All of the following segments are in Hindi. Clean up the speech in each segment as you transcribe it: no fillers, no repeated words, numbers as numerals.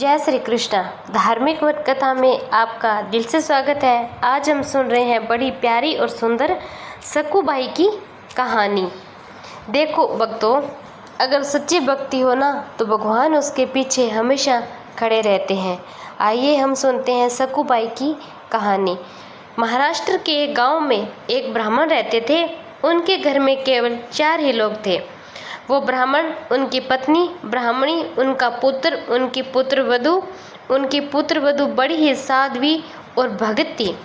जय श्री कृष्ण। धार्मिक वट कथा में आपका दिल से स्वागत है। आज हम सुन रहे हैं बड़ी प्यारी और सुंदर सकुबाई की कहानी। देखो भक्तों, अगर सच्ची भक्ति हो ना तो भगवान उसके पीछे हमेशा खड़े रहते हैं। आइए हम सुनते हैं सकुबाई की कहानी। महाराष्ट्र के एक गांव में एक ब्राह्मण रहते थे। उनके घर में केवल 4 ही लोग थे। वो ब्राह्मण, उनकी पत्नी ब्राह्मणी, उनका पुत्र, उनकी पुत्रवधू बड़ी ही साध्वी और भगत थी,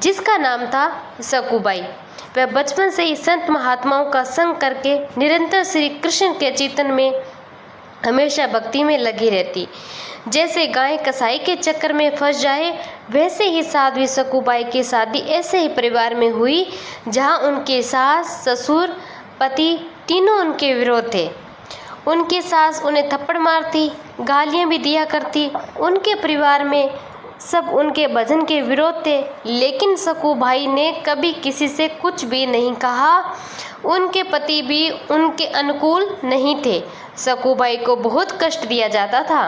जिसका नाम था सकुबाई। वह बचपन से ही संत महात्माओं का संग करके निरंतर श्री कृष्ण के चिंतन में हमेशा भक्ति में लगी रहती। जैसे गाय कसाई के चक्कर में फंस जाए, वैसे ही साध्वी सकुबाई की शादी ऐसे ही परिवार में हुई जहाँ उनके सास, ससुर, पति तीनों उनके विरोध थे। उनकी सास उन्हें थप्पड़ मारती, गालियां भी दिया करती। उनके परिवार में सब उनके भजन के विरोध थे, लेकिन सकुबाई ने कभी किसी से कुछ भी नहीं कहा। उनके पति भी उनके अनुकूल नहीं थे। सकुबाई को बहुत कष्ट दिया जाता था,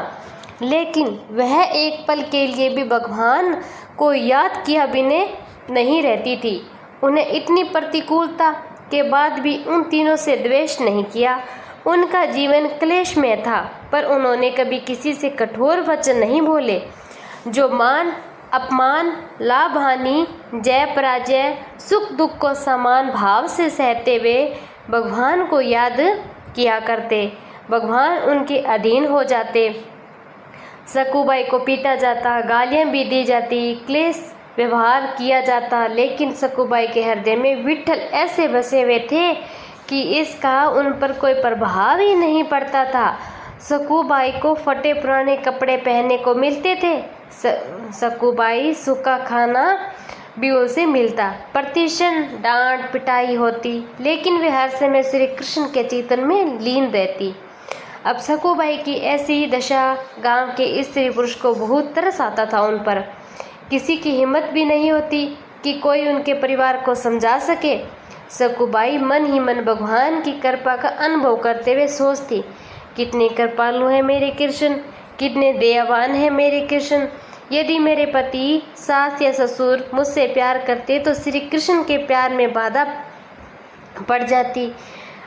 लेकिन वह एक पल के लिए भी भगवान को याद किया बिना नहीं रहती थी। उन्हें इतनी प्रतिकूलता के बाद भी उन तीनों से द्वेष नहीं किया। उनका जीवन क्लेश में था, पर उन्होंने कभी किसी से कठोर वचन नहीं बोले। जो मान अपमान, लाभ हानि, जय पराजय, सुख दुख को समान भाव से सहते हुए भगवान को याद किया करते। भगवान उनके अधीन हो जाते। सकुबाई को पीटा जाता, गालियां भी दी जाती, क्लेश व्यवहार किया जाता, लेकिन सकुबाई के हृदय में विट्ठल ऐसे बसे हुए थे कि इसका उन पर कोई प्रभाव ही नहीं पड़ता था। सकुबाई को फटे पुराने कपड़े पहनने को मिलते थे। सकुबाई सूखा खाना भी उनसे मिलता। प्रतिक्षण डांट पिटाई होती, लेकिन वे हर समय श्री कृष्ण के चिंतन में लीन रहती। अब सकुबाई की ऐसी दशा गांव के स्त्री पुरुष को बहुत तरस आता था। उन पर किसी की हिम्मत भी नहीं होती कि कोई उनके परिवार को समझा सके। सकुबाई मन ही मन भगवान की कृपा का अनुभव करते हुए सोचती, कितने कृपालु हैं मेरे कृष्ण, कितने दयावान हैं मेरे कृष्ण। यदि मेरे पति, सास या ससुर मुझसे प्यार करते तो श्री कृष्ण के प्यार में बाधा पड़ जाती।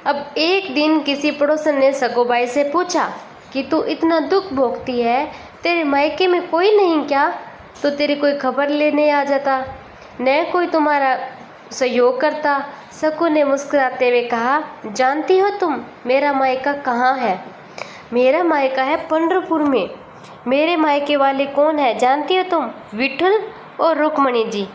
अब एक दिन किसी पड़ोसन ने सकुबाई से पूछा कि तू इतना दुख भोगती है, तेरे मायके में कोई नहीं क्या? तो तेरी कोई खबर लेने आ जाता, न कोई तुम्हारा सहयोग करता। सकू ने मुस्कुराते हुए कहा, जानती हो तुम मेरा मायका कहाँ है? मेरा मायका है पंढरपुर में। मेरे मायके वाले कौन है जानती हो तुम? विठल और रुक्मणी जी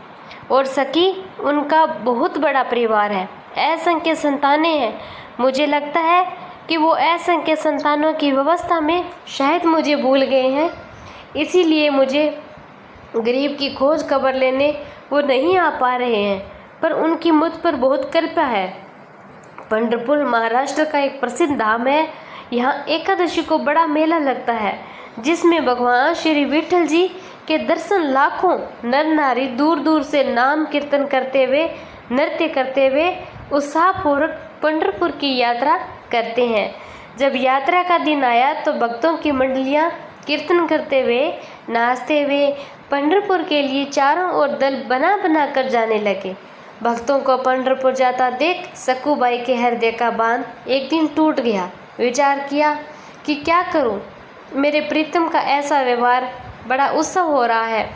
और सखी। उनका बहुत बड़ा परिवार है, असंख्य संतानें हैं। मुझे लगता है कि वो असंख्य संतानों की व्यवस्था में शायद मुझे भूल गए हैं, इसीलिए मुझे गरीब की खोज खबर लेने वो नहीं आ पा रहे हैं, पर उनकी मुझ पर बहुत कृपा है। पंढरपुर महाराष्ट्र का एक प्रसिद्ध धाम है। यहाँ एकादशी को बड़ा मेला लगता है, जिसमें भगवान श्री विठल जी के दर्शन लाखों नर नारी दूर दूर से नाम कीर्तन करते हुए, नृत्य करते हुए उत्साहपूर्वक पंढरपुर की यात्रा करते हैं। जब यात्रा का दिन आया तो भक्तों की मंडलियाँ कीर्तन करते हुए, नाचते हुए पंढरपुर के लिए चारों ओर दल बना बना कर जाने लगे। भक्तों को पंढरपुर जाता देख सकुबाई के हृदय का बांध एक दिन टूट गया। विचार किया कि क्या करूं, मेरे प्रीतम का ऐसा व्यवहार, बड़ा उत्सव हो रहा है।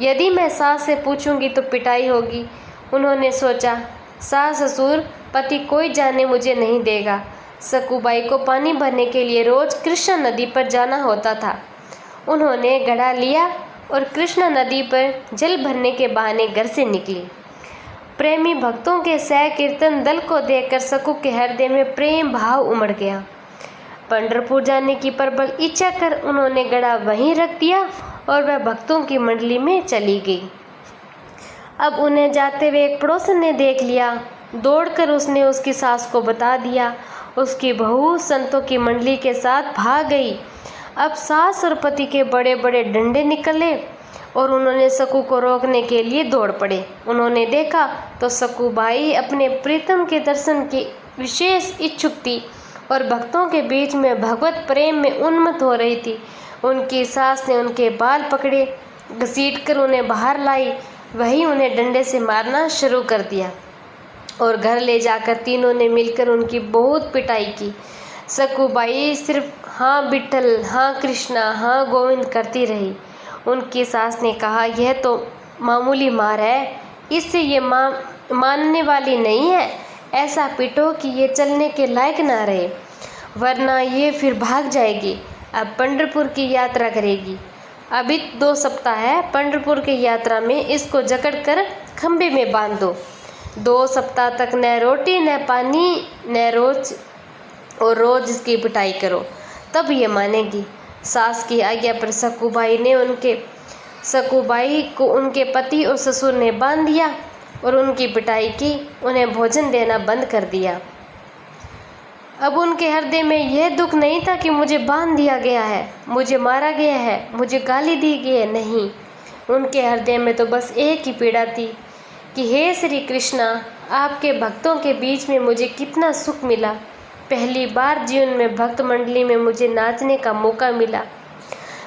यदि मैं सास से पूछूंगी तो पिटाई होगी। उन्होंने सोचा, सास ससुर पति कोई जाने मुझे नहीं देगा। सकुबाई को पानी भरने के लिए रोज कृष्णा नदी पर जाना होता था। उन्होंने घड़ा लिया और कृष्णा नदी पर जल भरने के बहाने घर से निकली। प्रेमी भक्तों के सह कीर्तन दल को देखकर सकू के हृदय में प्रेम भाव उमड़ गया। पंढरपुर जाने की प्रबल इच्छा कर उन्होंने घड़ा वहीं रख दिया और वह भक्तों की मंडली में चली गई। अब उन्हें जाते हुए एक पड़ोसन ने देख लिया। दौड़कर उसने उसकी सास को बता दिया। उसकी बहू संतों की मंडली के साथ भाग गई। अब सास और पति के बड़े बड़े डंडे निकले और उन्होंने सकू को रोकने के लिए दौड़ पड़े। उन्होंने देखा तो सकुबाई अपने प्रीतम के दर्शन की विशेष इच्छुक थी और भक्तों के बीच में भगवत प्रेम में उन्मत्त हो रही थी। उनकी सास ने उनके बाल पकड़े, घसीट कर उन्हें बाहर लाई। वही उन्हें डंडे से मारना शुरू कर दिया और घर ले जाकर तीनों ने मिलकर उनकी बहुत पिटाई की। सकुबाई सिर्फ हाँ विठल, हाँ कृष्णा, हाँ गोविंद करती रही। उनकी सास ने कहा, यह तो मामूली मार है, इससे ये मानने वाली नहीं है। ऐसा पिटो कि ये चलने के लायक ना रहे, वरना ये फिर भाग जाएगी। अब पंढरपुर की यात्रा करेगी। अभी 2 सप्ताह है पंढरपुर की यात्रा में, इसको जकड़ कर खंभे में बांध दो। 2 सप्ताह तक न रोटी न पानी न रोज इसकी पिटाई करो, तब ये मानेगी। सास की आज्ञा पर सकुबाई को उनके पति और ससुर ने बांध दिया और उनकी पिटाई की। उन्हें भोजन देना बंद कर दिया। अब उनके हृदय में यह दुख नहीं था कि मुझे बांध दिया गया है, मुझे मारा गया है, मुझे गाली दी गई है। नहीं, उनके हृदय में तो बस एक ही पीड़ा थी कि हे श्री कृष्णा, आपके भक्तों के बीच में मुझे कितना सुख मिला। पहली बार जीवन में भक्त मंडली में मुझे नाचने का मौका मिला।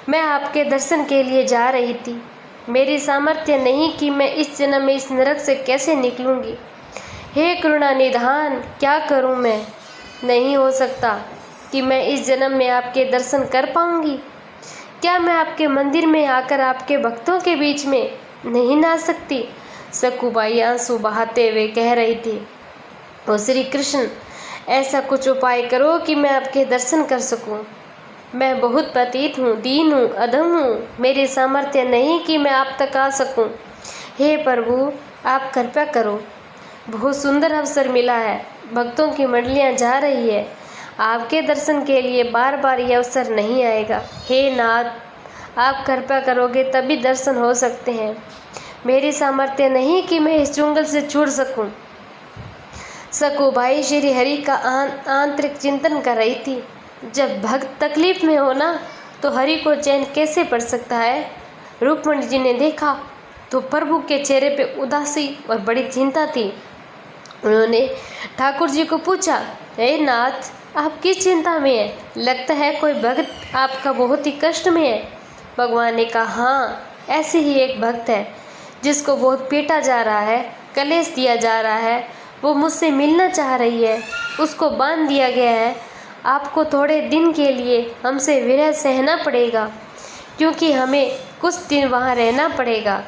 मैं आपके दर्शन के लिए जा रही थी। मेरी सामर्थ्य नहीं कि मैं इस जन्म में इस नरक से कैसे निकलूंगी। हे करुणा निधान, क्या करूं मैं? नहीं हो सकता कि मैं इस जन्म में आपके दर्शन कर पाऊंगी। क्या मैं आपके मंदिर में आकर आपके भक्तों के बीच में नहीं नाच सकती? सकुबाई आंसू बहाते हुए कह रही थी, ओ श्री कृष्ण, ऐसा कुछ उपाय करो कि मैं आपके दर्शन कर सकूं। मैं बहुत पतित हूँ, दीन हूँ, अधम हूँ। मेरी सामर्थ्य नहीं कि मैं आप तक आ सकूं। हे प्रभु, आप कृपा करो। बहुत सुंदर अवसर मिला है, भक्तों की मंडलियाँ जा रही है। आपके दर्शन के लिए बार बार यह अवसर नहीं आएगा। हे नाथ, आप कृपा करोगे तभी दर्शन हो सकते हैं। मेरी सामर्थ्य नहीं कि मैं इस चुंगल से छूट सकूं। सकुबाई श्री हरि का आंतरिक चिंतन कर रही थी। जब भक्त तकलीफ में हो ना, तो हरि को चैन कैसे पड़ सकता है? रुक्मणी जी ने देखा तो प्रभु के चेहरे पे उदासी और बड़ी चिंता थी। उन्होंने ठाकुर जी को पूछा, हे नाथ, आप किस चिंता में हैं? लगता है कोई भक्त आपका बहुत ही कष्ट में है। भगवान ने कहा, हाँ, ऐसे ही एक भक्त है जिसको बहुत पीटा जा रहा है, कलेश दिया जा रहा है। वो मुझसे मिलना चाह रही है, उसको बांध दिया गया है। आपको थोड़े दिन के लिए हमसे विरह सहना पड़ेगा, क्योंकि हमें कुछ दिन वहाँ रहना पड़ेगा।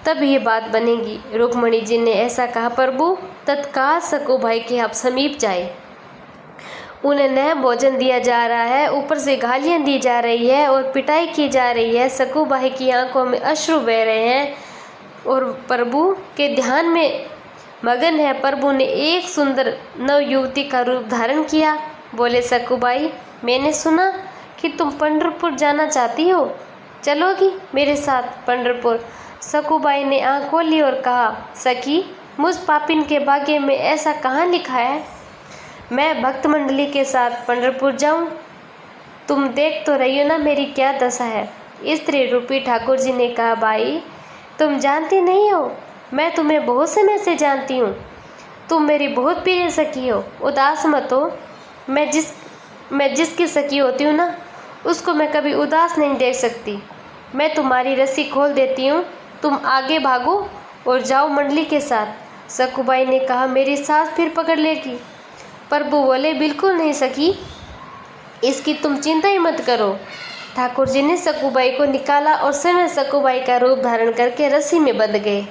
तब ये बात बनेगी। रुक्मणी जी ने ऐसा कहा। प्रभु तत्काल सकुबाई के आप समीप जाए। उन्हें न भोजन दिया जा रहा है, ऊपर से गालियाँ दी जा रही है और पिटाई की जा रही है। सकुबाई की आंखों में अश्रु बह रहे हैं और प्रभु के ध्यान में मगन है। प्रभु ने एक सुंदर नव युवती का रूप धारण किया। बोले, सकुबाई, मैंने सुना कि तुम पंढरपुर जाना चाहती हो, चलोगी मेरे साथ पंढरपुर? सकुबाई ने आंख खोली और कहा, सखी, मुझ पापिन के भाग्य में ऐसा कहाँ लिखा है मैं भक्त मंडली के साथ पंढरपुर जाऊं? तुम देख तो रही हो ना मेरी क्या दशा है। स्त्री रूपी ठाकुर जी ने कहा, भाई, तुम जानती नहीं हो, मैं तुम्हें बहुत समय से जानती हूँ। तुम मेरी बहुत प्रिय सखी हो, उदास मत हो। मैं जिसकी सखी होती हूँ ना, उसको मैं कभी उदास नहीं देख सकती। मैं तुम्हारी रस्सी खोल देती हूँ, तुम आगे भागो और जाओ मंडली के साथ। सकुबाई ने कहा, मेरी सास फिर पकड़ लेगी। प्रभु बोले, बिल्कुल नहीं सखी, इसकी तुम चिंता ही मत करो। ठाकुर जी ने सकुबाई को निकाला और स्वयं सकुबाई का रूप धारण करके रस्सी में बंध गए।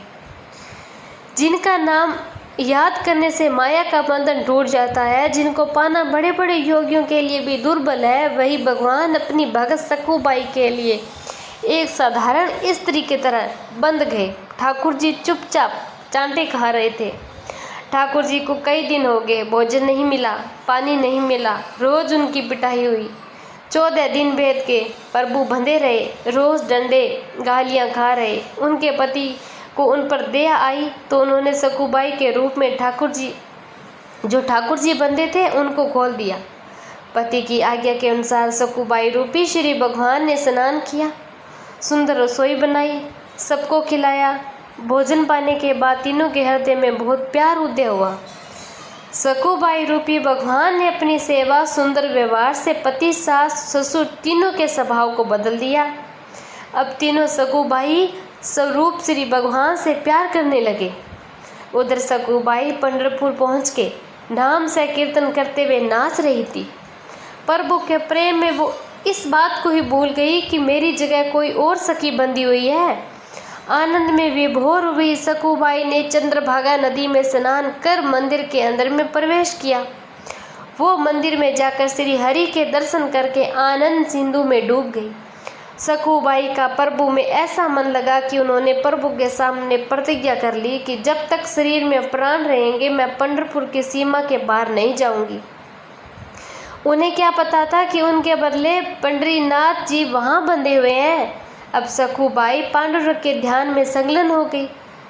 जिनका नाम याद करने से माया का बंधन टूट जाता है, जिनको पाना बड़े बड़े योगियों के लिए भी दुर्बल है, वही भगवान अपनी भगत सकुबाई के लिए एक साधारण स्त्री की तरह बंध गए। ठाकुर जी चुपचाप चांटे खा रहे थे। ठाकुर जी को कई दिन हो गए, भोजन नहीं मिला, पानी नहीं मिला, रोज उनकी पिटाई हुई। 14 दिन भेद के प्रभु बंधे रहे, रोज डंडे गालियाँ खा रहे। उनके पति को उन पर दया आई तो उन्होंने सकुबाई के रूप में ठाकुर जी बंधे थे उनको खोल दिया। पति की आज्ञा के अनुसार सकुबाई रूपी श्री भगवान ने स्नान किया, सुंदर रसोई बनाई, सबको खिलाया। भोजन पाने के बाद तीनों के हृदय में बहुत प्यार उदय हुआ। सकुबाई रूपी भगवान ने अपनी सेवा सुंदर व्यवहार से पति, सास, ससुर तीनों के स्वभाव को बदल दिया। अब तीनों सकुबाई स्वरूप श्री भगवान से प्यार करने लगे। उधर सकुबाई पंढरपुर पहुँच के नाम से कीर्तन करते हुए नाच रही थी। प्रभु के प्रेम में वो इस बात को ही भूल गई कि मेरी जगह कोई और सखी बंधी हुई है। आनंद में विभोर हुई सकुबाई ने चंद्रभागा नदी में स्नान कर मंदिर के अंदर में प्रवेश किया। वो मंदिर में जाकर श्री हरि के दर्शन करके आनंद सिंधु में डूब गई। सकुबाई का प्रभु में ऐसा मन लगा कि उन्होंने प्रभु के सामने प्रतिज्ञा कर ली कि जब तक शरीर में प्राण रहेंगे मैं पंढरपुर की सीमा के बाहर नहीं जाऊंगी। उन्हें क्या पता था कि उनके बदले पंडरीनाथ जी वहाँ बंधे हुए हैं। अब सकुबाई पांडुरंग के ध्यान में संलग्न हो गई।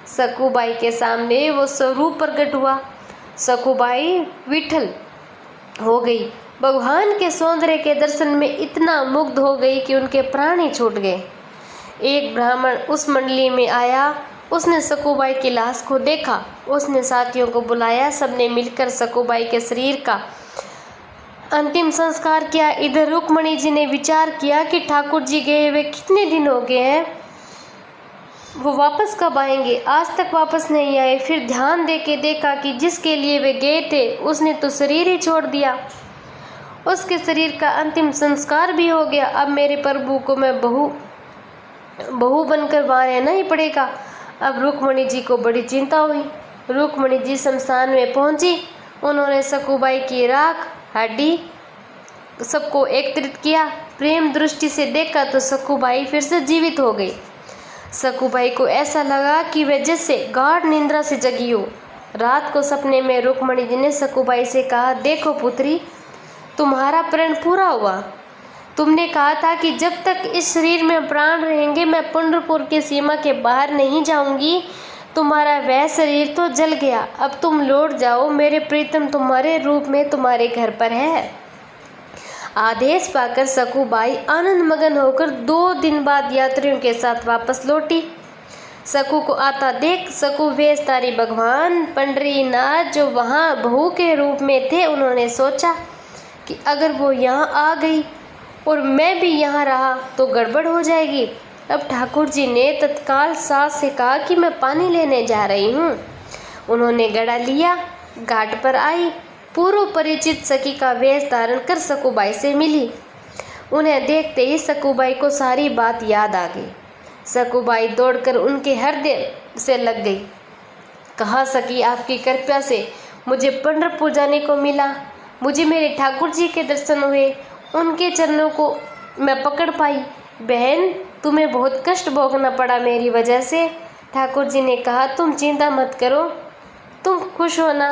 सकुबाई के सामने वो स्वरूप प्रकट हुआ। सकुबाई विठल हो गई। भगवान के सौंदर्य के दर्शन में इतना मुग्ध हो गई कि उनके प्राण ही छूट गए। एक ब्राह्मण उस मंडली में आया। उसने सकुबाई की लाश को देखा। उसने साथियों को बुलाया। सबने मिलकर सकुबाई के शरीर का अंतिम संस्कार किया। इधर रुक्मणी जी ने विचार किया कि ठाकुर जी गए हुए कितने दिन हो गए हैं, वो वापस कब आएंगे। आज तक वापस नहीं आए। फिर ध्यान दे के देखा कि जिसके लिए वे गए थे उसने तो शरीर ही छोड़ दिया। उसके शरीर का अंतिम संस्कार भी हो गया। अब मेरे प्रभु को मैं बहू बनकर वहाँ रहना ही पड़ेगा। अब रुक्मणी जी को बड़ी चिंता हुई। रुक्मणी जी शमशान में पहुंची। उन्होंने सकुबाई की राख, हड्डी सबको एकत्रित किया। प्रेम दृष्टि से देखा तो सकुबाई फिर से जीवित हो गई। सकुबाई को ऐसा लगा कि वह जैसे गाढ़ निंद्रा से जगी हो। रात को सपने में रुक्मणी जी ने सकुबाई से कहा, देखो पुत्री, तुम्हारा प्रण पूरा हुआ। तुमने कहा था कि जब तक इस शरीर में प्राण रहेंगे मैं पंढरपुर की सीमा के बाहर नहीं जाऊंगी। तुम्हारा वह शरीर तो जल गया। अब तुम लौट जाओ। मेरे प्रीतम तुम्हारे रूप में तुम्हारे घर पर है। आदेश पाकर सकुबाई आनंद मगन होकर 2 दिन बाद यात्रियों के साथ वापस लौटी। सकू को आता देख सकू वेशधारी भगवान पंडरीनाथ जो वहाँ बहू के रूप में थे, उन्होंने सोचा कि अगर वो यहाँ आ गई और मैं भी यहाँ रहा तो गड़बड़ हो जाएगी। अब ठाकुर जी ने तत्काल सास से कहा कि मैं पानी लेने जा रही हूँ। उन्होंने घड़ा लिया, घाट पर आई। पूर्व परिचित सखी का वेश धारण कर सकुबाई से मिली। उन्हें देखते ही सकुबाई को सारी बात याद आ गई। सकुबाई दौड़कर उनके हृदय से लग गई। कहा, सखी, आपकी कृपा से मुझे पंढरपुर जाने को मिला। मुझे मेरे ठाकुर जी के दर्शन हुए। उनके चरणों को मैं पकड़ पाई। बहन, तुम्हें बहुत कष्ट भोगना पड़ा मेरी वजह से। ठाकुर जी ने कहा, तुम चिंता मत करो, तुम खुश हो ना।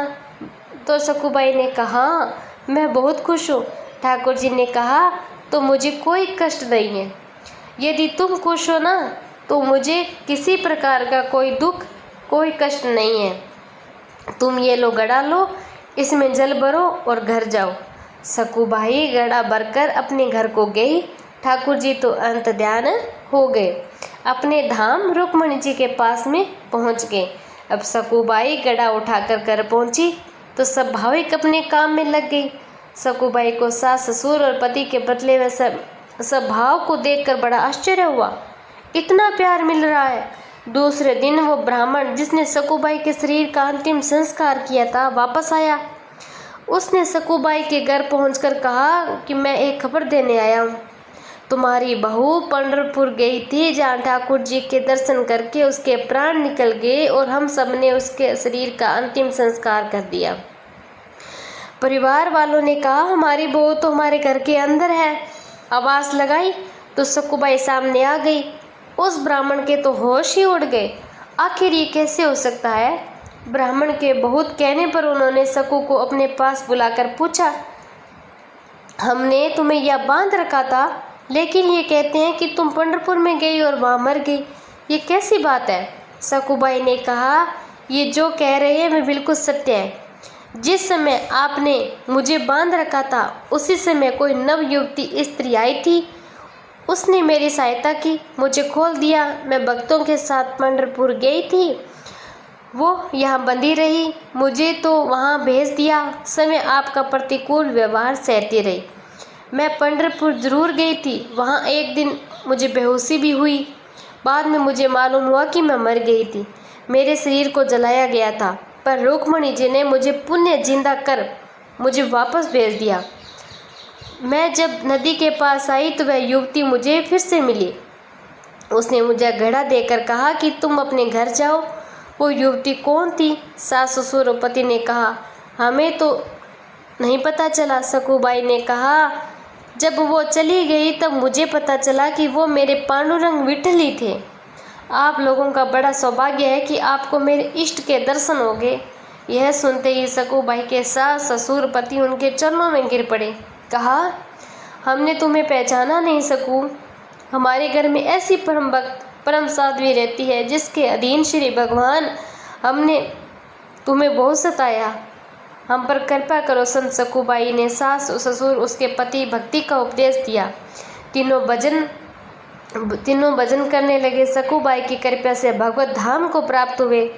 तो सकुबाई ने कहा, मैं बहुत खुश हूँ। ठाकुर जी ने कहा, तो मुझे कोई कष्ट नहीं है। यदि तुम खुश हो ना तो मुझे किसी प्रकार का कोई दुख, कोई कष्ट नहीं है। तुम ये लो, घड़ा लो, इसमें जल भरो और घर जाओ। सकुबाई घड़ा भरकर अपने घर को गई। ठाकुर जी तो अंत ध्यान हो गए। अपने धाम रुक्मणी जी के पास में पहुंच गए। अब सकुबाई घड़ा उठाकर घर पहुंची तो स्वाभाविक अपने काम में लग गई। सकुबाई को सास, ससुर और पति के बदले में स्वभाव को देखकर बड़ा आश्चर्य हुआ। इतना प्यार मिल रहा है। दूसरे दिन वो ब्राह्मण जिसने सकुबाई के शरीर का अंतिम संस्कार किया था वापस आया। उसने सकुबाई के घर पहुंचकर कहा कि मैं एक खबर देने आया हूँ। तुम्हारी बहू पंढरपुर गई थी, जहाँ ठाकुर जी के दर्शन करके उसके प्राण निकल गए और हम सब ने उसके शरीर का अंतिम संस्कार कर दिया। परिवार वालों ने कहा, हमारी बहू तो हमारे घर के अंदर है। आवाज़ लगाई तो सकुबाई सामने आ गई। उस ब्राह्मण के तो होश ही उड़ गए। आखिर ये कैसे हो सकता है। ब्राह्मण के बहुत कहने पर उन्होंने सकू को अपने पास बुलाकर पूछा, हमने तुम्हें यह बांध रखा था, लेकिन ये कहते हैं कि तुम पंढरपुर में गई और वहाँ मर गई। ये कैसी बात है। सकुबाई ने कहा, ये जो कह रहे हैं वे बिल्कुल सत्य है। जिस समय आपने मुझे बांध रखा था उसी समय कोई नवयुवती स्त्री आई थी। उसने मेरी सहायता की, मुझे खोल दिया। मैं भक्तों के साथ पंढरपुर गई थी। वो यहाँ बंधी रही, मुझे तो वहाँ भेज दिया, समय आपका प्रतिकूल व्यवहार सहती रही। मैं पंढरपुर जरूर गई थी, वहाँ एक दिन मुझे बेहोशी भी हुई। बाद में मुझे मालूम हुआ कि मैं मर गई थी, मेरे शरीर को जलाया गया था, पर रुक्मिणी जी ने मुझे पुण्य जिंदा कर मुझे वापस भेज दिया। मैं जब नदी के पास आई तो वह युवती मुझे फिर से मिली। उसने मुझे घड़ा देकर कहा कि तुम अपने घर जाओ। वो युवती कौन थी? सास ससुर और पति ने कहा, हमें तो नहीं पता चला। सकुबाई ने कहा, जब वो चली गई तब मुझे पता चला कि वो मेरे पांडुरंग विठल ही थे। आप लोगों का बड़ा सौभाग्य है कि आपको मेरे इष्ट के दर्शन हो गए। यह सुनते ही सकुबाई के सास ससुर पति उनके चरणों में गिर पड़े। कहा, हमने तुम्हें पहचाना नहीं सकू। हमारे घर में ऐसी परम भक्त परम साध्वी रहती है जिसके अधीन श्री भगवान, हमने तुम्हें बहुत सताया, हम पर कृपा करो। संत सकुबाई ने सास ससुर उसके पति भक्ति का उपदेश दिया। तीनों भजन करने लगे। सकुबाई की कृपा से भगवत धाम को प्राप्त हुए।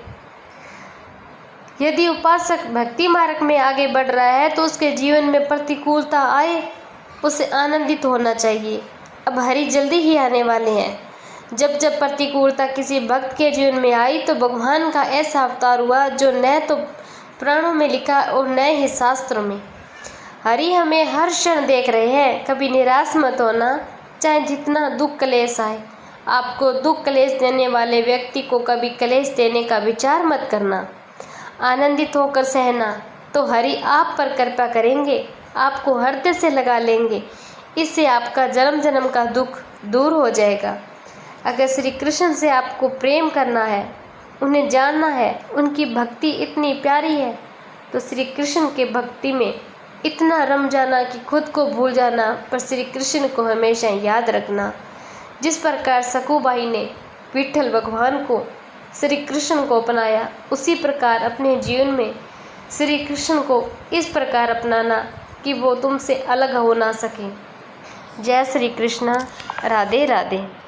यदि उपासक भक्ति मार्ग में आगे बढ़ रहा है तो उसके जीवन में प्रतिकूलता आए उसे आनंदित होना चाहिए। अब हरि जल्दी ही आने वाले हैं। जब जब प्रतिकूलता किसी भक्त के जीवन में आई तो भगवान का ऐसा अवतार हुआ जो न तो पुराणों में लिखा और न ही शास्त्रों में। हरि हमें हर क्षण देख रहे हैं। कभी निराश मत होना, चाहे जितना दुख क्लेश आए। आपको दुख क्लेश देने वाले व्यक्ति को कभी क्लेश देने का विचार मत करना, आनंदित होकर सहना, तो हरि आप पर कृपा करेंगे, आपको हृदय से लगा लेंगे। इससे आपका जन्म जन्म का दुख दूर हो जाएगा। अगर श्री कृष्ण से आपको प्रेम करना है, उन्हें जानना है, उनकी भक्ति इतनी प्यारी है, तो श्री कृष्ण के भक्ति में इतना रम जाना कि खुद को भूल जाना, पर श्री कृष्ण को हमेशा याद रखना। जिस प्रकार सकुबाई ने विठल भगवान को, श्री कृष्ण को अपनाया, उसी प्रकार अपने जीवन में श्री कृष्ण को इस प्रकार अपनाना कि वो तुमसे अलग हो ना सके। जय श्री कृष्ण। राधे राधे।